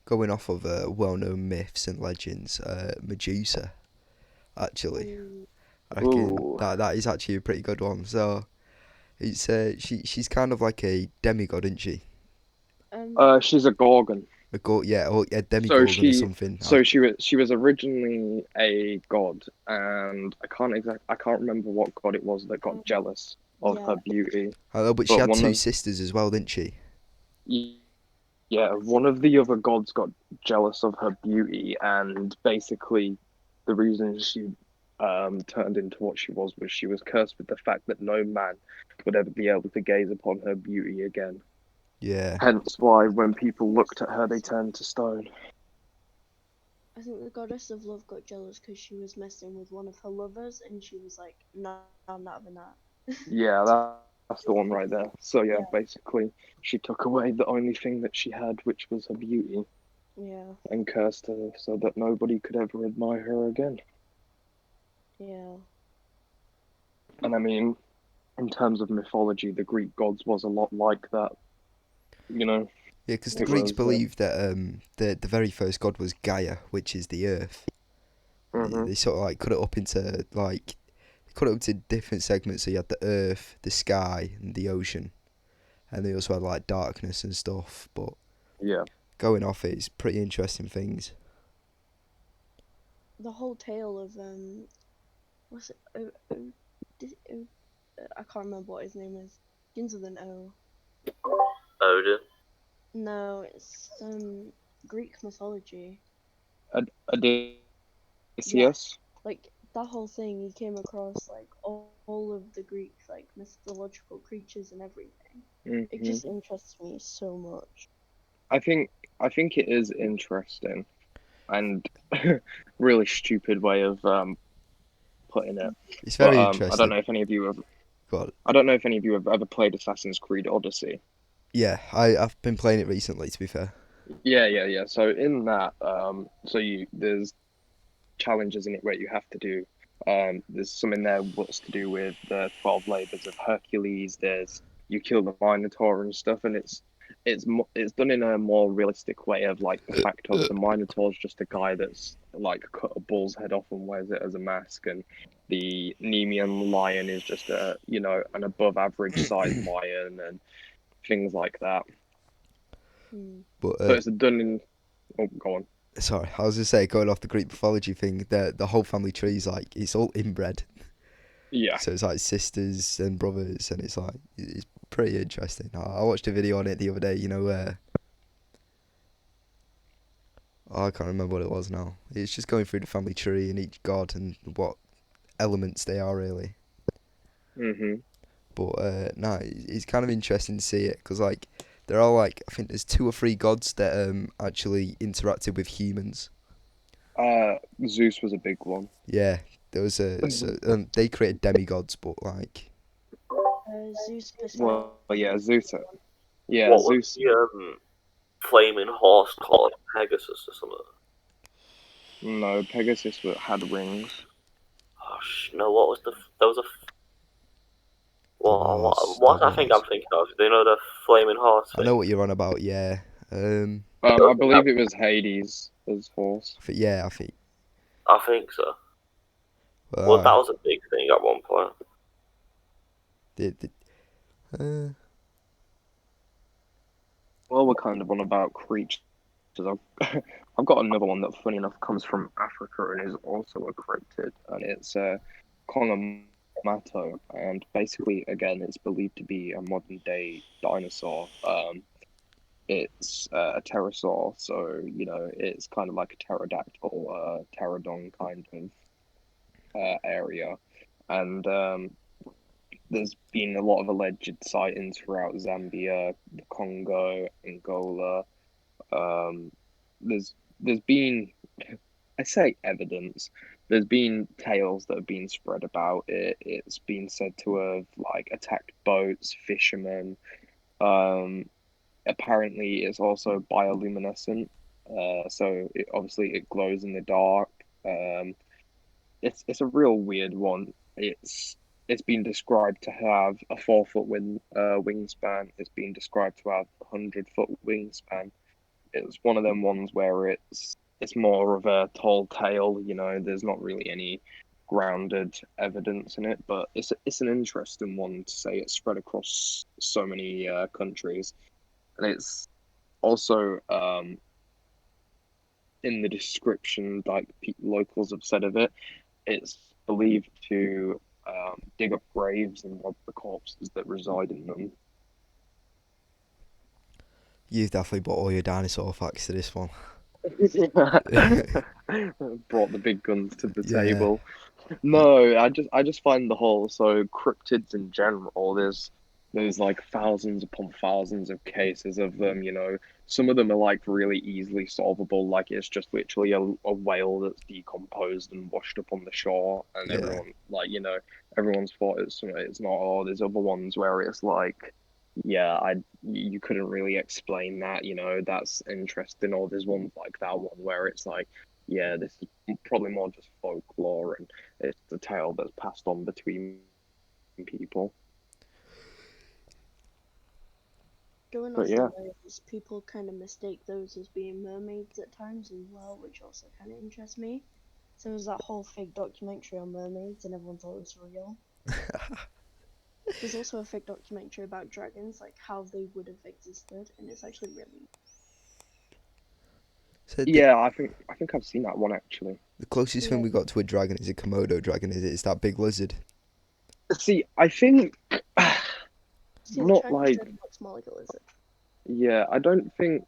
[SPEAKER 2] Going off of well-known myths and legends, Medusa, actually,
[SPEAKER 4] Mm,
[SPEAKER 2] I reckon
[SPEAKER 1] Ooh,
[SPEAKER 2] that is actually a pretty good one. So it's she's kind of like a demigod, isn't she?
[SPEAKER 1] she's a Gorgon.
[SPEAKER 2] Yeah, or a
[SPEAKER 1] So
[SPEAKER 2] demigorgon or
[SPEAKER 1] she,
[SPEAKER 2] something.
[SPEAKER 1] so she was originally a god, and I can't remember what god it was that got
[SPEAKER 4] um,
[SPEAKER 1] jealous of
[SPEAKER 4] yeah,
[SPEAKER 1] her beauty.
[SPEAKER 2] I know, but she
[SPEAKER 1] But
[SPEAKER 2] had two sisters as well, didn't she?
[SPEAKER 1] one of the other gods got jealous of her beauty, and basically, the reason she turned into what she was she was cursed with the fact that no man would ever be able to gaze upon her beauty again.
[SPEAKER 2] Yeah.
[SPEAKER 1] Hence why when people looked at her, they turned to stone.
[SPEAKER 4] I think the goddess of love got jealous because she was messing with one of her lovers, and she was like, "No, I'm not having that."
[SPEAKER 1] Yeah, that's the one right there. So yeah,
[SPEAKER 4] Yeah,
[SPEAKER 1] basically, she took away the only thing that she had, which was her beauty,
[SPEAKER 4] yeah,
[SPEAKER 1] and cursed her so that nobody could ever admire her again.
[SPEAKER 4] yeah.
[SPEAKER 1] And I mean, in terms of mythology, the Greek gods was a lot like that. You know,
[SPEAKER 2] Yeah, because the
[SPEAKER 1] it
[SPEAKER 2] Greeks
[SPEAKER 1] was.
[SPEAKER 2] believed that the very first god was Gaia, which is the earth.
[SPEAKER 1] Mhm.
[SPEAKER 2] They sort of like cut it up into different segments. So you had the earth, the sky, and the ocean, and they also had like darkness and stuff. But
[SPEAKER 1] Yeah.
[SPEAKER 2] going off it, it's pretty interesting things.
[SPEAKER 4] The whole tale of what's it? I can't remember what his name is. Begins with an O.
[SPEAKER 3] Odin.
[SPEAKER 4] No, it's Greek mythology. Yeah,
[SPEAKER 1] Odysseus.
[SPEAKER 4] like that whole thing. He came across like all of the Greek like mythological creatures and everything. It
[SPEAKER 1] Hmm.
[SPEAKER 4] just interests me so much.
[SPEAKER 1] I think I think it is interesting and really stupid way of putting it.
[SPEAKER 2] It's
[SPEAKER 1] But
[SPEAKER 2] very
[SPEAKER 1] I don't
[SPEAKER 2] interesting.
[SPEAKER 1] know if any of you have.
[SPEAKER 2] God,
[SPEAKER 1] I don't know if any of you have ever played Assassin's Creed Odyssey.
[SPEAKER 2] yeah, I've been playing it recently. To be fair,
[SPEAKER 1] Yeah. So in that, there's challenges in it where you have to do. There's some in there what's to do with the 12 labors of Hercules. There's you kill the Minotaur and stuff, and it's done in a more realistic way of like the fact of the Minotaur's just a guy that's like cut a bull's head off and wears it as a mask, and the Nemean lion is just an above average sized lion and things like that.
[SPEAKER 4] Hmm.
[SPEAKER 2] but
[SPEAKER 1] So it's done in. Oh, go on.
[SPEAKER 2] sorry, I was gonna say going off the Greek mythology thing. The whole family tree is like it's all inbred.
[SPEAKER 1] Yeah.
[SPEAKER 2] So it's like sisters and brothers, and it's pretty interesting. I watched a video on it the other day. You know where I can't remember what it was now. It's just going through the family tree and each god and what elements they are really.
[SPEAKER 1] Mhm.
[SPEAKER 2] But no, it's kind of interesting to see it because like there are like I think there's 2 or 3 gods that actually interacted with humans.
[SPEAKER 1] Zeus was a big one.
[SPEAKER 2] Yeah, there was they created demigods, but like
[SPEAKER 4] Zeus, Poseidon.
[SPEAKER 1] Well, yeah, Zeus. Yeah,
[SPEAKER 3] What was
[SPEAKER 1] Zeus.
[SPEAKER 3] the flaming horse called? Pegasus or something?
[SPEAKER 1] No, Pegasus had wings.
[SPEAKER 3] Oh, no, what was there was a what
[SPEAKER 2] there
[SPEAKER 3] I think I'm
[SPEAKER 2] was.
[SPEAKER 3] thinking of. Do you know the flaming horse
[SPEAKER 2] I know
[SPEAKER 3] thing?
[SPEAKER 2] what you're on about. Yeah,
[SPEAKER 1] I believe it was Hades as horse.
[SPEAKER 2] I think.
[SPEAKER 3] I think so. Well,
[SPEAKER 2] Well,
[SPEAKER 3] that was a big thing at one point.
[SPEAKER 2] the, uh,
[SPEAKER 1] Well, we're kind of on about creatures. I've, I've got another one that, funny enough, comes from Africa and is also a cryptid, and it's Kongomato. And basically, again, it's believed to be a modern day dinosaur. It's a pterosaur, so it's kind of like a pterodactyl, pterodon kind of area, and there's been a lot of alleged sightings throughout Zambia, the Congo, Angola. Um, there's been, I say evidence. There's been tales that have been spread about it. It's been said to have like attacked boats, fishermen. Um, Apparently, it's also bioluminescent. So obviously it glows in the dark. Um, it's a real weird one. It's been described to have a 4 foot wingspan. It's been described to have 100 foot wingspan. It's one of them ones where it's more of a tall tale. There's not really any grounded evidence in it, but it's an interesting one to say it's spread across so many countries, and it's also in the description, like locals have said of it, it's believed to dig up graves and rob the corpses that reside in them.
[SPEAKER 2] you've definitely brought all your dinosaur facts to this one.
[SPEAKER 1] Brought the big guns to the
[SPEAKER 2] Yeah,
[SPEAKER 1] table. No, I just find the whole so cryptids in general. There's like thousands upon thousands of cases of them. Some of them are like really easily solvable. Like it's just literally a whale that's decomposed and washed up on the shore, and
[SPEAKER 2] yeah.
[SPEAKER 1] everyone's thought it's not. Oh, there's other ones where it's like, yeah, you couldn't really explain that. That's interesting. Or there's ones like that one where it's like, yeah, this is probably more just folklore and it's the tale that's passed on between people.
[SPEAKER 4] Going
[SPEAKER 1] But
[SPEAKER 4] off the
[SPEAKER 1] yeah,
[SPEAKER 4] whales, people kind of mistake those as being mermaids at times as well, which also kind of interests me. So there's that whole fake documentary on mermaids, and everyone thought it was real. There's also a fake documentary about dragons, like how they would have existed, and it's actually really.
[SPEAKER 2] So
[SPEAKER 1] yeah, I think I've seen that one actually.
[SPEAKER 2] the closest thing
[SPEAKER 4] Yeah.
[SPEAKER 2] we got to a dragon is a Komodo dragon. Is it? It's that big lizard.
[SPEAKER 1] See, I think
[SPEAKER 4] See, the
[SPEAKER 1] not
[SPEAKER 4] Chinese
[SPEAKER 1] like
[SPEAKER 4] dragon looks more like a lizard.
[SPEAKER 1] yeah, I don't think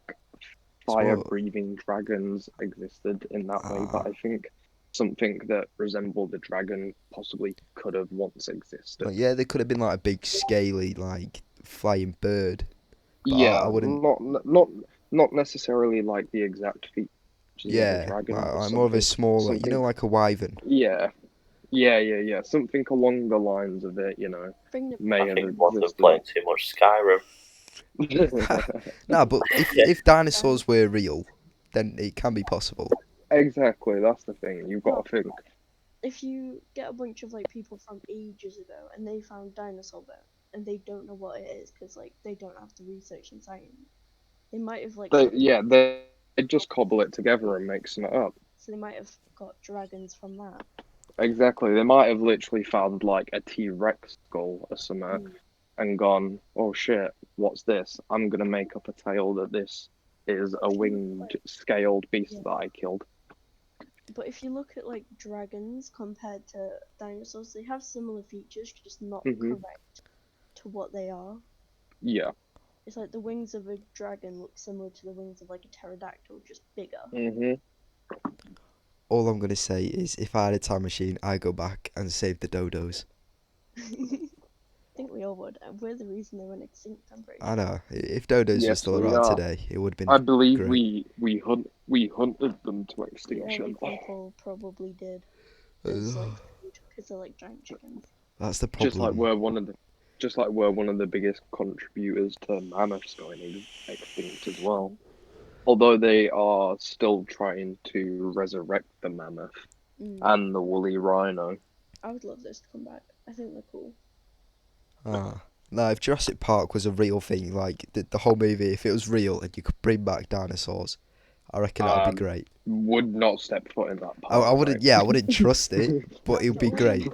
[SPEAKER 2] It's more.
[SPEAKER 1] fire-breathing dragons existed in that way, but
[SPEAKER 2] Ah,
[SPEAKER 1] I think something that resembled a dragon possibly could have once
[SPEAKER 2] like,
[SPEAKER 1] existed.
[SPEAKER 2] yeah, there could have been like a big scaly like flying bird, but I
[SPEAKER 1] Yeah,
[SPEAKER 2] wouldn't.
[SPEAKER 1] not necessarily like the exact features of a
[SPEAKER 2] Yeah,
[SPEAKER 1] dragon, but
[SPEAKER 2] like more of a
[SPEAKER 1] something
[SPEAKER 2] small, like
[SPEAKER 1] something
[SPEAKER 2] like a wyvern.
[SPEAKER 1] yeah. Yeah. Something along the lines of it,
[SPEAKER 4] Bring the
[SPEAKER 1] may
[SPEAKER 3] I
[SPEAKER 1] have
[SPEAKER 3] think you must have
[SPEAKER 1] existed.
[SPEAKER 3] played too much Skyrim.
[SPEAKER 2] No, but if dinosaurs were real, then it can be possible.
[SPEAKER 1] Exactly, that's the thing. You've got
[SPEAKER 4] Well,
[SPEAKER 1] to think.
[SPEAKER 4] if you get a bunch of like people from ages ago and they found dinosaur bone and they don't know what it is because like they don't have the research and science, they might have like got
[SPEAKER 1] They just cobble it together and make something up.
[SPEAKER 4] so they might have got dragons from that.
[SPEAKER 1] Exactly. They might have literally found like a T-Rex skull or something
[SPEAKER 4] Mm.
[SPEAKER 1] and gone, oh shit, what's this? I'm gonna make up a tale that this is a
[SPEAKER 4] If you look
[SPEAKER 1] winged,
[SPEAKER 4] like
[SPEAKER 1] scaled beast
[SPEAKER 4] yeah,
[SPEAKER 1] that I killed.
[SPEAKER 4] but if you look at like dragons compared to dinosaurs, they have similar features, just not
[SPEAKER 1] Hmm.
[SPEAKER 4] correct to what they are.
[SPEAKER 1] Yeah.
[SPEAKER 4] It's like the wings of a dragon look similar to the wings of like a pterodactyl, just bigger.
[SPEAKER 1] Hmm.
[SPEAKER 2] All I'm gonna say is, if I had a time machine, I'd go back and save the dodos.
[SPEAKER 4] know what? We're the reason they went extinct, I'm pretty
[SPEAKER 2] I
[SPEAKER 4] sure.
[SPEAKER 2] know. If dodos were
[SPEAKER 1] Yes,
[SPEAKER 2] still
[SPEAKER 1] we
[SPEAKER 2] around
[SPEAKER 1] are.
[SPEAKER 2] today, it would have been
[SPEAKER 1] I believe
[SPEAKER 2] great.
[SPEAKER 1] we hunted them to
[SPEAKER 4] Yeah,
[SPEAKER 1] extinction.
[SPEAKER 4] we probably did. As like food, because they're like giant chickens.
[SPEAKER 2] That's the
[SPEAKER 1] Just like
[SPEAKER 2] problem.
[SPEAKER 1] we're one of the biggest contributors to mammoths going extinct as well. Although they are still trying to resurrect the mammoth and the woolly rhino.
[SPEAKER 4] I would love this to come back. I think they're cool.
[SPEAKER 2] No, if Jurassic Park was a real thing, like the whole movie, if it was real and you could bring back dinosaurs, I reckon that would be great.
[SPEAKER 1] Would not step foot in that
[SPEAKER 2] I
[SPEAKER 1] park.
[SPEAKER 2] wouldn't. Yeah, I wouldn't trust it, but it would be great.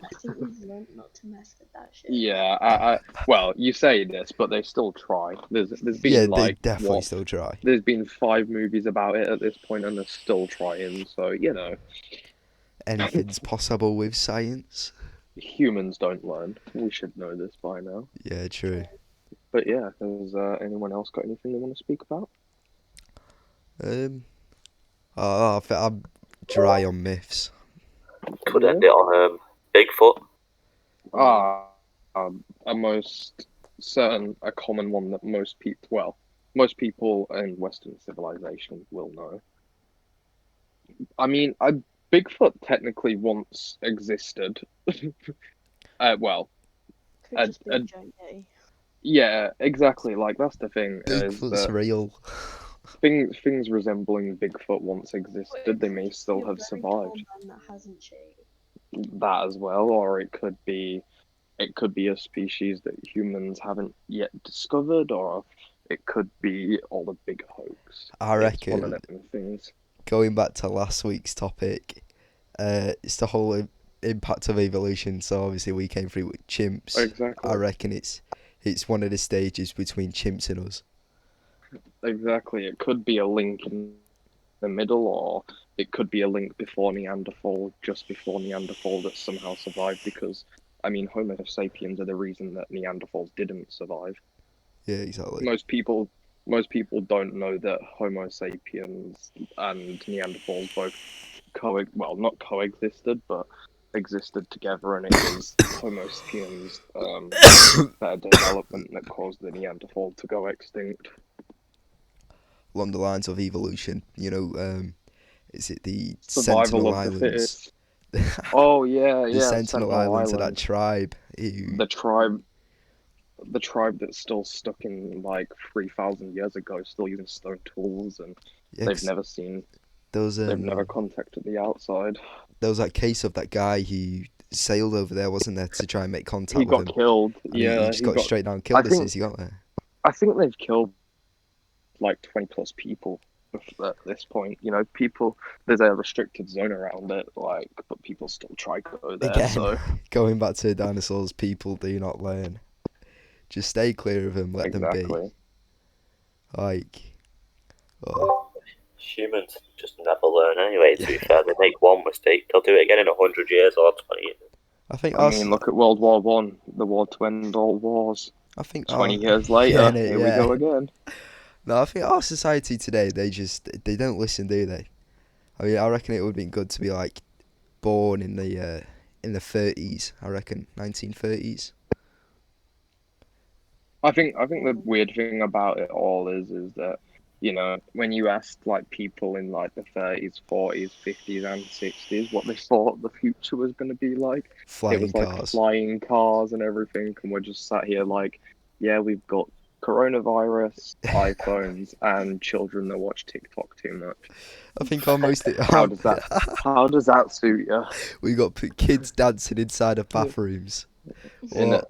[SPEAKER 4] I think we've learned not to mess with that shit.
[SPEAKER 1] Yeah, well, you say this, but they still try. There's been
[SPEAKER 2] Yeah,
[SPEAKER 1] like
[SPEAKER 2] they definitely
[SPEAKER 1] what?
[SPEAKER 2] still try.
[SPEAKER 1] There's been 5 movies about it at this point, and they're still trying. So
[SPEAKER 2] Anything's possible with science.
[SPEAKER 1] humans don't learn. We should know this by now.
[SPEAKER 2] Yeah, true.
[SPEAKER 1] But yeah, has anyone else got anything they want to speak about?
[SPEAKER 2] I'm dry on myths.
[SPEAKER 3] Could end it on Bigfoot.
[SPEAKER 1] A common one that most people in Western civilization will know. I mean, Bigfoot technically once existed. Well,
[SPEAKER 4] Could just be a giant yeti.
[SPEAKER 1] yeah, exactly. Like that's the thing is
[SPEAKER 2] Bigfoot's
[SPEAKER 1] that
[SPEAKER 2] real.
[SPEAKER 1] things resembling Bigfoot once existed. They may still have survived.
[SPEAKER 4] That hasn't shaved.
[SPEAKER 1] That as well, or it could be a species that humans haven't yet discovered, or it could be all a big hoax.
[SPEAKER 2] I reckon.
[SPEAKER 1] It's one of them things.
[SPEAKER 2] Going back to last week's topic, it's the whole impact of evolution. So obviously we came through with chimps.
[SPEAKER 1] Exactly.
[SPEAKER 2] I reckon it's one of the stages between chimps and us.
[SPEAKER 1] Exactly. It could be a link in the middle, or it could be a link before Neanderthal, just before Neanderthal that somehow survived, because, I mean, Homo sapiens are the reason that Neanderthals didn't survive.
[SPEAKER 2] Yeah, exactly.
[SPEAKER 1] Most people don't know that Homo sapiens and Neanderthals both not coexisted, but existed together, and it was Homo sapiens better development that caused the Neanderthal to go extinct.
[SPEAKER 2] Along the lines of evolution, is it the
[SPEAKER 1] Survival
[SPEAKER 2] Sentinel
[SPEAKER 1] of the
[SPEAKER 2] Islands?
[SPEAKER 1] fittest. Oh yeah,
[SPEAKER 2] The Sentinel Islands of that tribe.
[SPEAKER 1] The tribe that's still stuck in like 3,000 years ago, still using stone tools, and they've never seen. They've never contacted the outside.
[SPEAKER 2] There was that case of that guy who sailed over there, wasn't there, to try and make contact with him.
[SPEAKER 1] He got killed.
[SPEAKER 2] And
[SPEAKER 1] yeah,
[SPEAKER 2] he just got straight down killed as soon as he got there.
[SPEAKER 1] I think they've killed like 20 plus people at this point. People. There's a restricted zone around it, but people still try to go there.
[SPEAKER 2] Again,
[SPEAKER 1] so
[SPEAKER 2] going back to dinosaurs, people do not learn. Just stay clear of them. Let them be.
[SPEAKER 3] Humans just never learn anyway, to be fair. They make one mistake, they'll do it again in 100 years or 20 years.
[SPEAKER 1] I mean, look at World War One, the war to end all wars.
[SPEAKER 2] I think
[SPEAKER 1] 20 years later, here we go again.
[SPEAKER 2] No, I think our society today, they don't listen, do they? I mean, I reckon it would have been good to be like born in the 30s. I reckon 1930s.
[SPEAKER 1] I think the weird thing about it all is that, when you ask like people in like the 30s, 40s, 50s, and 60s what they thought the future was going to be like, it was like flying cars and everything, and we're just sat here like, yeah, we've got coronavirus, iPhones, and children that watch TikTok too much.
[SPEAKER 2] I think almost.
[SPEAKER 1] How does that suit you?
[SPEAKER 2] We got kids dancing inside of bathrooms.
[SPEAKER 1] Yeah.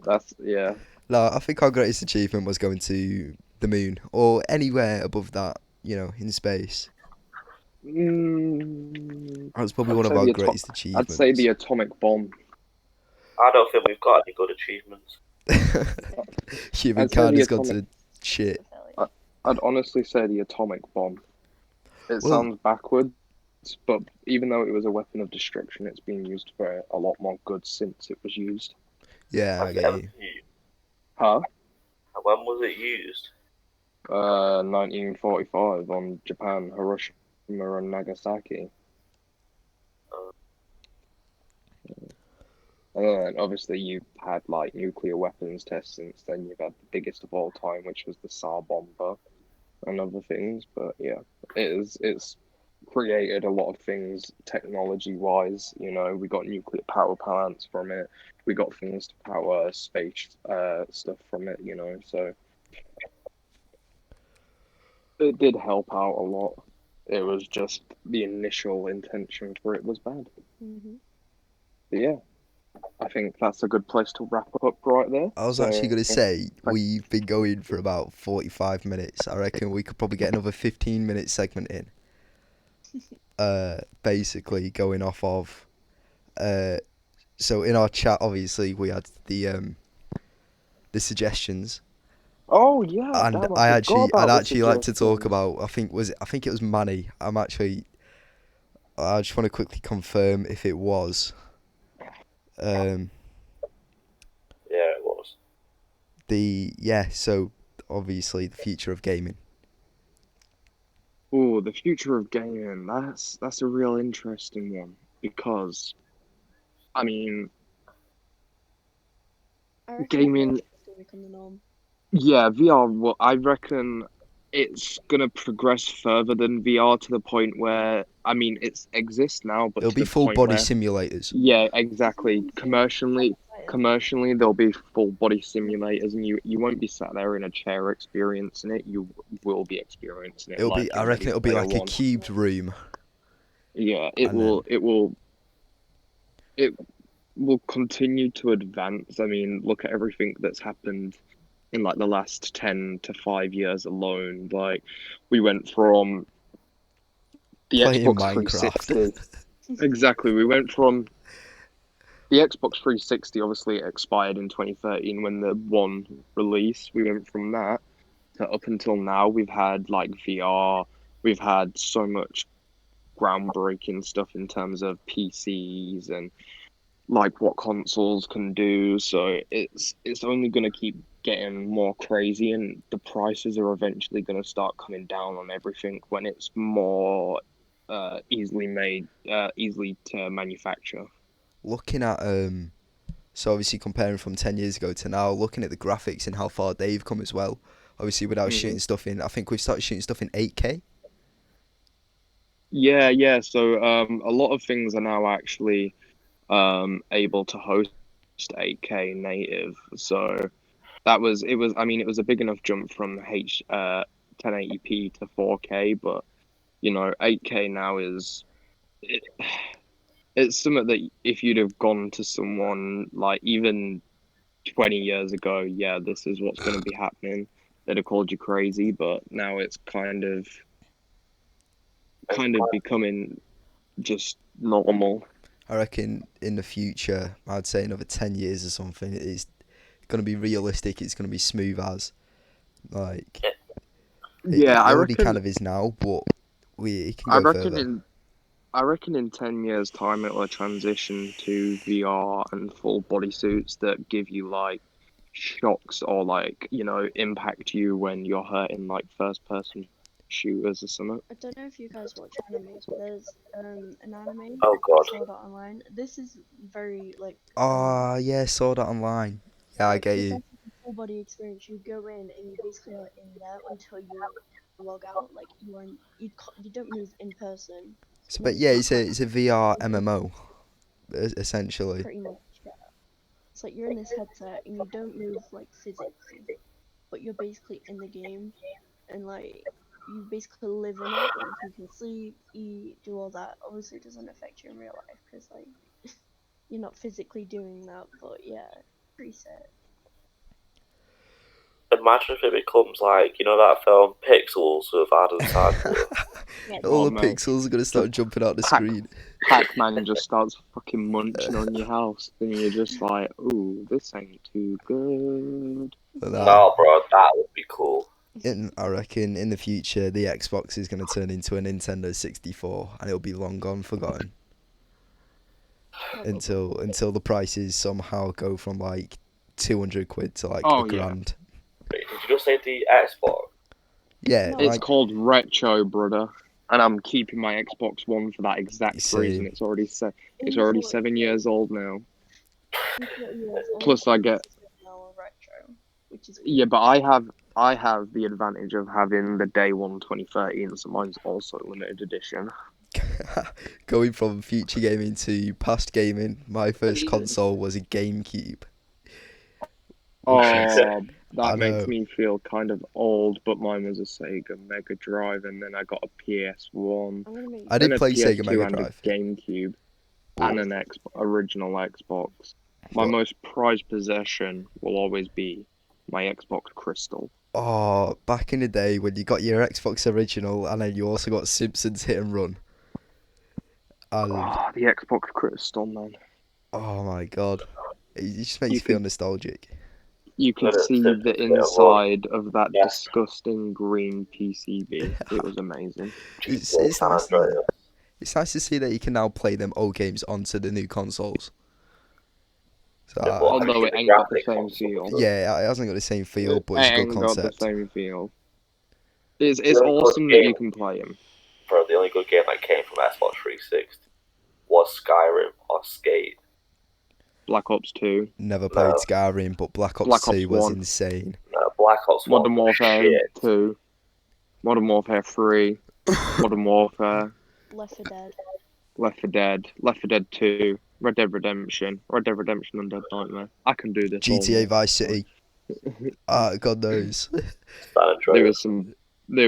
[SPEAKER 2] No, I think our greatest achievement was going to the moon or anywhere above that, in space. That's probably one of our greatest achievements.
[SPEAKER 1] I'd say the atomic bomb.
[SPEAKER 3] I don't think we've got any good achievements.
[SPEAKER 2] Humankind has gone to shit.
[SPEAKER 1] I'd honestly say the atomic bomb. It sounds backwards, but even though it was a weapon of destruction, it's been used for a lot more good since it was used.
[SPEAKER 2] Yeah, I get you.
[SPEAKER 1] Huh?
[SPEAKER 3] When was it used?
[SPEAKER 1] 1945 on Japan, Hiroshima and Nagasaki. And obviously you've had like nuclear weapons tests since then. You've had the biggest of all time, which was the Tsar bomber and other things. But yeah, it's created a lot of things technology wise. You know, we got nuclear power plants from it. We got things to power space stuff from it. You know, so it did help out a lot. It was just the initial intention for it was bad.
[SPEAKER 4] Mm-hmm.
[SPEAKER 1] But yeah, I think that's a good place to wrap up right there.
[SPEAKER 2] I was actually going to say, we've been going for about 45 minutes. I reckon we could probably get another 15-minute segment in. Basically going off of... so in our chat, obviously, we had the suggestions.
[SPEAKER 1] Oh yeah,
[SPEAKER 2] And
[SPEAKER 1] damn! I forgot
[SPEAKER 2] I'd
[SPEAKER 1] about the
[SPEAKER 2] actually like to talk
[SPEAKER 1] suggestions.
[SPEAKER 2] about, I think it was Manny. I just want to quickly confirm if it was.
[SPEAKER 3] Yeah, it was.
[SPEAKER 2] So obviously the future of gaming.
[SPEAKER 1] Oh, the future of gaming. That's a real interesting one because, I mean,
[SPEAKER 4] I reckon
[SPEAKER 1] gaming.
[SPEAKER 4] VR is gonna become the norm.
[SPEAKER 1] Yeah, VR. Well, I reckon it's gonna progress further than VR to the point where, I mean, it exists now, but
[SPEAKER 2] There'll
[SPEAKER 1] to
[SPEAKER 2] be
[SPEAKER 1] the
[SPEAKER 2] full
[SPEAKER 1] point
[SPEAKER 2] body
[SPEAKER 1] where,
[SPEAKER 2] simulators.
[SPEAKER 1] yeah,
[SPEAKER 4] This is
[SPEAKER 1] exactly.
[SPEAKER 4] one thing that's exciting.
[SPEAKER 1] Commercially, there'll be full body simulators, and you won't be sat there in a chair experiencing it. You will be experiencing it like
[SPEAKER 2] I
[SPEAKER 1] in
[SPEAKER 2] reckon
[SPEAKER 1] Ready
[SPEAKER 2] it'll be
[SPEAKER 1] Player
[SPEAKER 2] like a
[SPEAKER 1] One.
[SPEAKER 2] cubed room,
[SPEAKER 1] Yeah,
[SPEAKER 2] and then
[SPEAKER 1] it will continue to advance. I mean, look at everything that's happened in like the last 10 to 5 years alone. Like we went from the
[SPEAKER 2] playing
[SPEAKER 1] Xbox
[SPEAKER 2] Minecraft.
[SPEAKER 1] 360. Exactly. We went from the Xbox 360 obviously expired in 2013 when the one release. We went from that to up until now we've had like VR, we've had so much groundbreaking stuff in terms of PCs and like what consoles can do. So it's only going to keep getting more crazy, and the prices are eventually going to start coming down on everything when it's more easily made, easily to manufacture.
[SPEAKER 2] Looking at so obviously comparing from 10 years ago to now, looking at the graphics and how far they've come as well. Obviously without
[SPEAKER 1] Hmm.
[SPEAKER 2] shooting stuff in, I think we've started shooting stuff in 8K.
[SPEAKER 1] Yeah, yeah. So a lot of things are now actually able to host 8K native. So that was it was I mean it was a big enough jump from 1080p to 4K, but you know 8K now is it, it's something that if you'd have gone to someone like even 20 years ago, yeah, this is what's going to be happening, they'd have called you crazy, but now it's kind of becoming just normal.
[SPEAKER 2] I reckon in the future, I'd say another 10 years or something, it's going to be realistic, it's going to be smooth as. Like,
[SPEAKER 1] Yeah,
[SPEAKER 2] it already kind of is now, but it can
[SPEAKER 1] I
[SPEAKER 2] go
[SPEAKER 1] reckon
[SPEAKER 2] further.
[SPEAKER 1] in I reckon in 10 years' time it'll transition to VR and full bodysuits that give you like shocks or like, you know, impact you when you're hurting like first person shooters or something.
[SPEAKER 4] I don't know if you guys watch anime, but there's an anime
[SPEAKER 3] Oh
[SPEAKER 4] called
[SPEAKER 3] god.
[SPEAKER 4] Sword Art Online. This is very like
[SPEAKER 2] Ah, yeah, Sword Art Online. Yeah, I get
[SPEAKER 4] this
[SPEAKER 2] you.
[SPEAKER 4] has a full body experience. You go in and you basically are in there until you log out. Like you don't move in person.
[SPEAKER 2] So, but
[SPEAKER 4] Like
[SPEAKER 2] yeah,
[SPEAKER 4] you can't
[SPEAKER 2] it's a VR
[SPEAKER 4] move
[SPEAKER 2] MMO, essentially.
[SPEAKER 4] pretty much. Yeah. It's like you're in this headset and you don't move like physically, but you're basically in the game and like you basically live in it. Like you can sleep, eat, do all that. Obviously, it doesn't affect you in real life because like you're not physically doing that. But yeah, pretty sick.
[SPEAKER 3] Imagine if it becomes like, you know that film Pixels with Adam Sandler?
[SPEAKER 4] Yeah,
[SPEAKER 2] All the
[SPEAKER 1] Oh mate,
[SPEAKER 2] pixels are going to start jumping out the
[SPEAKER 1] Pac
[SPEAKER 2] screen.
[SPEAKER 1] Pac-Man just starts fucking munching on your house and you're just like, ooh, this ain't too good.
[SPEAKER 2] Nah,
[SPEAKER 3] No, bro, that would be cool.
[SPEAKER 2] I reckon in the future the Xbox is going to turn into a Nintendo 64 and it'll be long gone forgotten
[SPEAKER 4] probably.
[SPEAKER 2] until the prices somehow go from like 200 quid to like a
[SPEAKER 1] Oh yeah.
[SPEAKER 2] grand.
[SPEAKER 3] Wait, did you just say the Xbox?
[SPEAKER 2] Yeah,
[SPEAKER 4] No,
[SPEAKER 1] It's
[SPEAKER 2] like
[SPEAKER 1] called retro, brother. And I'm keeping my Xbox One for that exact reason.
[SPEAKER 2] same.
[SPEAKER 1] It's already
[SPEAKER 4] in
[SPEAKER 1] it's already
[SPEAKER 4] for
[SPEAKER 1] 7 years old now.
[SPEAKER 4] In 30 years, all
[SPEAKER 1] Plus
[SPEAKER 4] the
[SPEAKER 1] I
[SPEAKER 4] games
[SPEAKER 1] get
[SPEAKER 4] now are retro, which is
[SPEAKER 1] yeah, but I have the advantage of having the day one 2013, so mine's also limited edition.
[SPEAKER 2] Going from future gaming to past gaming, my first console was a GameCube. Which is,
[SPEAKER 1] Oh,
[SPEAKER 2] I
[SPEAKER 1] that makes
[SPEAKER 2] know.
[SPEAKER 1] me feel kind of old, but mine was a Sega Mega Drive, and then I got a PS1,
[SPEAKER 4] I'm gonna make
[SPEAKER 2] I
[SPEAKER 1] then
[SPEAKER 2] did
[SPEAKER 1] a
[SPEAKER 2] play Sega
[SPEAKER 1] PS2
[SPEAKER 2] Mega
[SPEAKER 1] and a
[SPEAKER 2] Drive,
[SPEAKER 1] GameCube,
[SPEAKER 2] but,
[SPEAKER 1] and an original Xbox. My
[SPEAKER 2] but
[SPEAKER 1] most prized possession will always be my Xbox Crystal.
[SPEAKER 2] oh, back in the day when you got your Xbox original and then you also got Simpsons Hit and Run, and
[SPEAKER 1] Oh, the Xbox Crystal, man.
[SPEAKER 2] oh my god, it just makes
[SPEAKER 1] You
[SPEAKER 2] you feel
[SPEAKER 1] could
[SPEAKER 2] nostalgic.
[SPEAKER 1] you could see the inside of that disgusting green PCB. It was amazing.
[SPEAKER 2] It's
[SPEAKER 3] San
[SPEAKER 2] nice.
[SPEAKER 3] Andreas.
[SPEAKER 2] It's nice to see that you can now play them old games onto the new consoles. So
[SPEAKER 3] Yeah, but have you
[SPEAKER 1] Although
[SPEAKER 3] seen
[SPEAKER 1] it
[SPEAKER 3] the
[SPEAKER 1] ain't got the
[SPEAKER 3] graphics
[SPEAKER 1] same
[SPEAKER 3] on some of
[SPEAKER 1] feel.
[SPEAKER 3] them?
[SPEAKER 2] yeah, it hasn't got the same feel,
[SPEAKER 1] It
[SPEAKER 2] but it's a good
[SPEAKER 1] ain't got the
[SPEAKER 2] concept.
[SPEAKER 1] same feel. It's
[SPEAKER 3] The only good
[SPEAKER 1] awesome that
[SPEAKER 3] game,
[SPEAKER 1] you can play them.
[SPEAKER 3] bro, the only good game that came from Xbox 360 was Skyrim or Skate.
[SPEAKER 1] Black Ops 2,
[SPEAKER 2] Never played
[SPEAKER 3] No,
[SPEAKER 2] Skyrim, but Black Ops
[SPEAKER 1] Black
[SPEAKER 2] 2
[SPEAKER 1] Ops
[SPEAKER 2] was
[SPEAKER 1] 1,
[SPEAKER 2] insane.
[SPEAKER 3] no, Black Ops 1
[SPEAKER 1] Modern
[SPEAKER 3] was
[SPEAKER 1] Warfare
[SPEAKER 3] shit.
[SPEAKER 1] 2, Modern Warfare 3, Modern Warfare,
[SPEAKER 4] Left 4 Dead.
[SPEAKER 1] Left 4 Dead, Left 4 Dead 2, Red Dead Redemption, Undead Nightmare. I can do this all
[SPEAKER 2] GTA
[SPEAKER 1] more.
[SPEAKER 2] Vice City. God knows.
[SPEAKER 3] San
[SPEAKER 1] There
[SPEAKER 3] Andreas.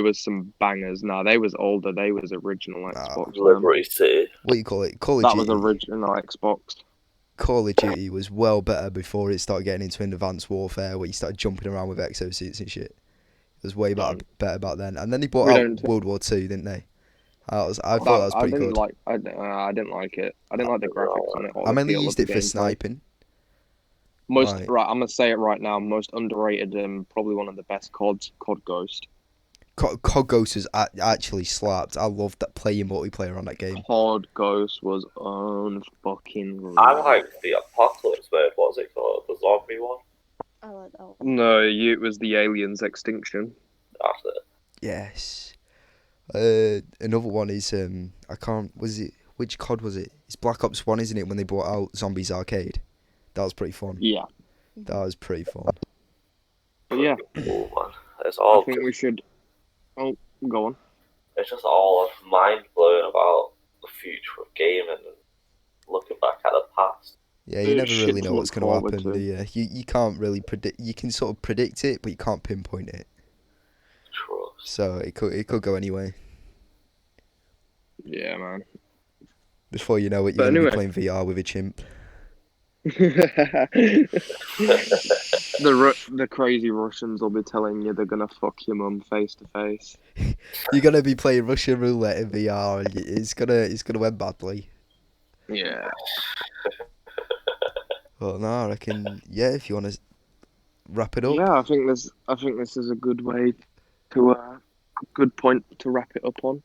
[SPEAKER 1] was some bangers. Nah, they was older. They was original Xbox, man.
[SPEAKER 3] Liberty City.
[SPEAKER 2] What do you call it? Call of
[SPEAKER 1] That was
[SPEAKER 2] Duty.
[SPEAKER 1] original Xbox.
[SPEAKER 2] Call of Duty was well better before it started getting into advanced warfare, where you started jumping around with exosuits and shit. It was way better back then. And then they brought
[SPEAKER 1] We
[SPEAKER 2] out
[SPEAKER 1] don't.
[SPEAKER 2] World War Two, didn't they? I thought that was
[SPEAKER 1] I
[SPEAKER 2] pretty
[SPEAKER 1] didn't
[SPEAKER 2] good.
[SPEAKER 1] like. I didn't like it. I didn't like the graphics on it or
[SPEAKER 2] I
[SPEAKER 1] the
[SPEAKER 2] mainly
[SPEAKER 1] feel of
[SPEAKER 2] used
[SPEAKER 1] the
[SPEAKER 2] it for
[SPEAKER 1] gameplay.
[SPEAKER 2] sniping.
[SPEAKER 1] Most
[SPEAKER 2] Like,
[SPEAKER 1] right. I'm gonna say it right now. Most underrated and probably one of the best CODs. COD Ghost.
[SPEAKER 2] COD Ghost was actually slapped. I loved that playing multiplayer on that game.
[SPEAKER 1] COD Ghost was unfucking.
[SPEAKER 3] I like the Apocalypse mode, what was it called? The zombie one?
[SPEAKER 4] I like that one.
[SPEAKER 1] No, it was the Aliens Extinction.
[SPEAKER 3] That's it.
[SPEAKER 2] Yes. Another one is I can't. Was it which COD was it? It's Black Ops 1, isn't it? When they brought out Zombies Arcade, that was pretty fun.
[SPEAKER 1] Yeah,
[SPEAKER 2] That was pretty fun.
[SPEAKER 1] but yeah,
[SPEAKER 3] Cool, man. It's
[SPEAKER 1] I
[SPEAKER 3] all
[SPEAKER 1] think
[SPEAKER 3] just,
[SPEAKER 1] we should. Oh, go on.
[SPEAKER 3] it's just all mind blowing about the future of gaming and looking back at the past.
[SPEAKER 2] Yeah, you never
[SPEAKER 1] Shit
[SPEAKER 2] really
[SPEAKER 1] to
[SPEAKER 2] know
[SPEAKER 1] look
[SPEAKER 2] what's going to
[SPEAKER 1] forward
[SPEAKER 2] happen,
[SPEAKER 1] to.
[SPEAKER 2] do you? You can't really predict. You can sort of predict it, but you can't pinpoint it.
[SPEAKER 3] Trust.
[SPEAKER 2] So it could go anyway.
[SPEAKER 1] Yeah, man.
[SPEAKER 2] Before you know it,
[SPEAKER 1] But
[SPEAKER 2] you're going to be
[SPEAKER 1] anyway.
[SPEAKER 2] playing VR with a chimp.
[SPEAKER 1] The crazy Russians will be telling you they're gonna fuck your mum face to face.
[SPEAKER 2] You're going to be playing Russian roulette in VR, and it's gonna end badly.
[SPEAKER 1] Yeah.
[SPEAKER 2] Well, no, I reckon. Yeah, if you want to wrap it up.
[SPEAKER 1] Yeah, I think this is a good way to good point to wrap it up on.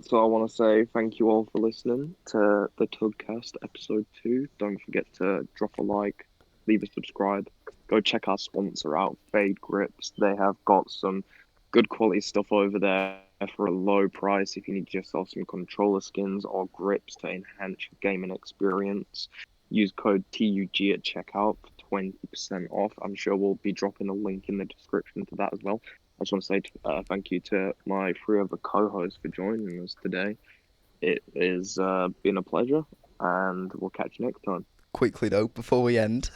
[SPEAKER 1] So I want to say thank you all for listening to the TUGcast episode 2. Don't forget to drop a like, leave a subscribe. Go check our sponsor out, Fade Grips. They have got some good quality stuff over there for a low price if you need yourself some controller skins or grips to enhance your gaming experience. Use code TUG at checkout for 20% off. I'm sure we'll be dropping a link in the description to that as well. I just want to say thank you to my 3 other co-hosts for joining us today. It has been a pleasure, and we'll catch you next time.
[SPEAKER 2] Quickly though, before we end,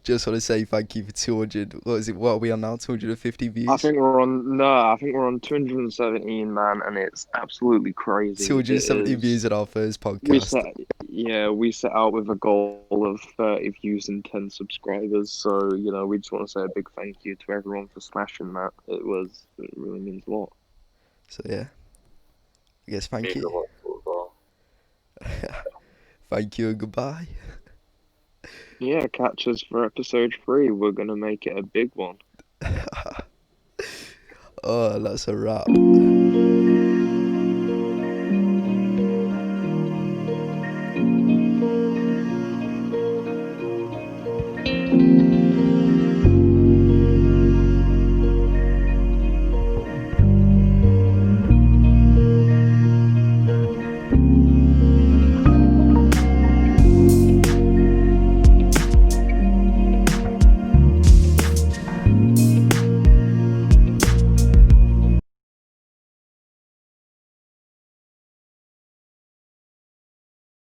[SPEAKER 2] just want to say thank you for 200. What is it? What are we on now? 250 views.
[SPEAKER 1] I think we're on 217, man, and it's absolutely crazy.
[SPEAKER 2] 270 views at our first podcast.
[SPEAKER 1] We set out with a goal of 30 views and 10 subscribers. So we just want to say a big thank you to everyone for smashing that. It really means a lot.
[SPEAKER 2] So yeah, I guess thank you. Thank you and goodbye.
[SPEAKER 1] Yeah, catch us for episode 3. We're gonna make it a big one.
[SPEAKER 2] Oh, that's a wrap.